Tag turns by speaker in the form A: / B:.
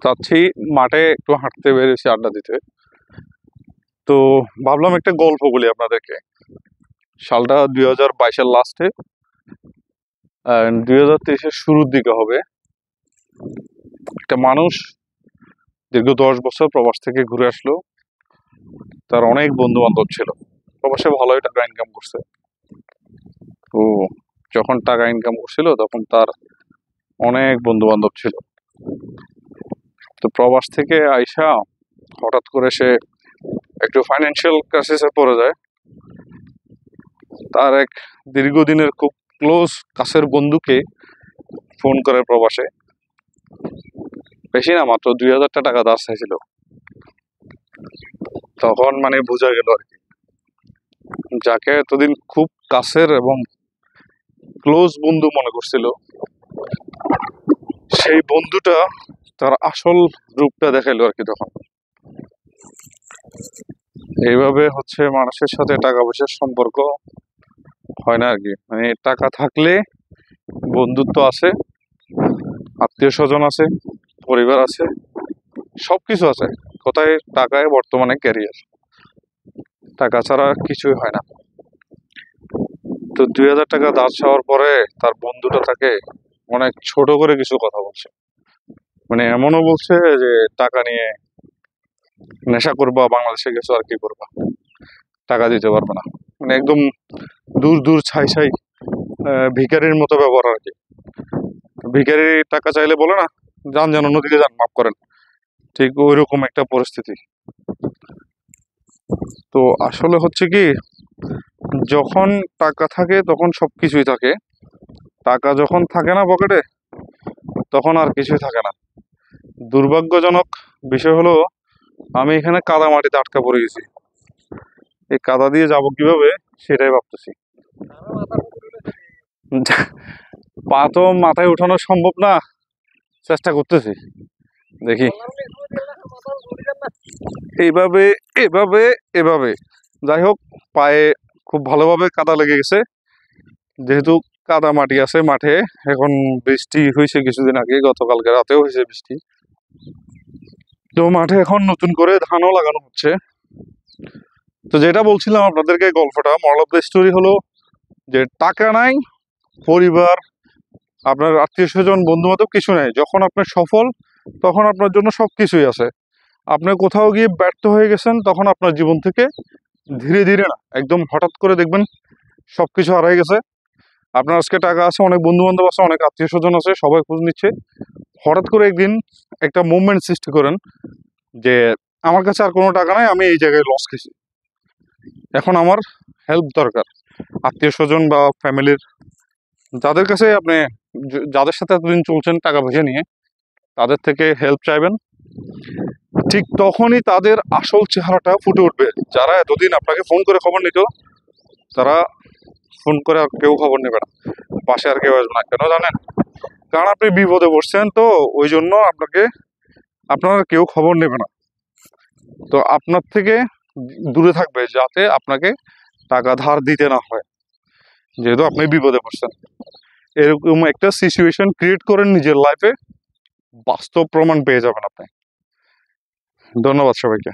A: যাচ্ছি মাঠে একটু হাঁটতে বেরিয়েছি আড্ডা দিতে। তো ভাবলাম একটা গল্প বলি আপনাদেরকে। সালটা 2022-এর লাস্টে, 2023-এর শুরুর দিকে হবে। একটা মানুষ দীর্ঘ 10 বছর প্রবাস থেকে ঘুরে আসলো। তার অনেক বন্ধু বান্ধব ছিল, প্রবাসে ভালোই টাকা ইনকাম করছে। তো যখন টাকা ইনকাম করছিল তখন তার অনেক বন্ধু বান্ধব ছিল। তো প্রবাস থেকে আইসা হঠাৎ করে সে একটু ফাইন্যান্সিয়াল ক্রাইসিসে পড়ে যায়। তার এক দীর্ঘদিনের খুব ক্লোজ কাছের বন্ধুকে ফোন করে প্রবাসে, বেশি না মাত্র 2000 টাকা ধার চাইছিল। তখন মানে বোঝা গেল আর কি, যাকে এতদিন খুব কাছের এবং ক্লোজ বন্ধু মনে করছিল, সেই বন্ধুটা তার আসল রূপটা দেখাইলো আর কি। তখন এইভাবে হচ্ছে মানুষের সাথে টাকা পয়সার সম্পর্ক হয় না আর কি। মানে টাকা থাকলে বন্ধুত্ব আছে, আত্মীয় স্বজন আছে, পরিবার আছে, সবকিছু আছে। কোথায় টাকায় বর্তমানে ক্যারিয়ার, টাকা ছাড়া কিছুই হয় না। তো 2000 টাকা ধার চাওয়ার পরে তার বন্ধুটা তাকে অনেক ছোট করে কিছু কথা বলছে। মানে এমনও বলছে যে টাকা নিয়ে নেশা করবা, বাংলাদেশে গেছো আর কি করবা, টাকা দিতে পারবে না। মানে একদম দূর দূর ছাই ছাই ভিখারির মতো ব্যবহার আর কি। ভিখারি টাকা চাইলে বলে না, যান যেন নদীতে যান, মাফ করেন, ঠিক ওইরকম একটা পরিস্থিতি। তো আসলে হচ্ছে কি, যখন টাকা থাকে তখন সবকিছুই থাকে, টাকা যখন থাকে না পকেটে তখন আর কিছুই থাকে না। দুর্ভাগ্যজনক বিষয় হলো, আমি এখানে কাদা মাটিতে আটকা পড়ে গেছি। এই কাদা দিয়ে যাব কিভাবে সেটাই ভাবতেছি। পা তো মাথায় উঠানো সম্ভব না, চেষ্টা করতেছি, দেখি। এইভাবে এভাবে এভাবে যাই হোক, পায়ে খুব ভালোভাবে কাদা লেগে গেছে। যেহেতু কাদা মাটি আছে মাঠে, এখন বৃষ্টি হয়েছে কিছুদিন আগে, গতকালকে রাতেও হয়েছে বৃষ্টি। তো মাঠে এখন নতুন করে ধানও লাগানো হচ্ছে। তো যেটা বলছিলাম আপনাদেরকে, গল্পটা মোরাল অফ দ্য স্টোরি হলো যে টাকা নাই, পরিবার, আপনার আত্মীয় স্বজন, বন্ধু বান্ধব কিছু নেই। যখন আপনি সফল তখন আপনার জন্য সবকিছুই আছে। আপনি কোথাও গিয়ে ব্যর্থ হয়ে গেছেন, তখন আপনার জীবন থেকে ধীরে ধীরে না, একদম হঠাৎ করে দেখবেন সবকিছু হারাই গেছে। আপনার আজকে টাকা আছে, অনেক বন্ধু বান্ধব আছে, অনেক আত্মীয় স্বজন আছে, সবাই খোঁজ নিচ্ছে। হঠাৎ করে একদিন একটা মুভমেন্ট সৃষ্টি করেন যে আমার কাছে আর কোনো টাকা নাই, আমি এই জায়গায় লস খেয়েছি, এখন আমার হেল্প দরকার। আত্মীয় স্বজন বা ফ্যামিলির যাদের কাছে আপনি, যাদের সাথে এতদিন চলছেন টাকা পয়সা নিয়ে, তাদের থেকে হেল্প চাইবেন। ঠিক তখনই তাদের আসল চেহারাটা ফুটে উঠবে। যারা এতদিন আপনাকে ফোন করে খবর নিত, তারা ফোন করে আর কেউ খবর নেবে না, পাশে আর কেউ আসবে না। কেন জানেন? কারণ আপনি বিপদে বসছেন, তো ওই জন্য আপনার কেউ খবর নেবে না। তো আপনার থেকে দূরে থাকবে, যাতে আপনাকে টাকা ধার দিতে না হয়, যেহেতু আপনি বিপদে পড়ছেন। এরকম একটা সিচুয়েশন ক্রিয়েট করেন নিজের লাইফে, বাস্তব প্রমাণ পেয়ে যাবেন আপনি। ধন্যবাদ সবাইকে।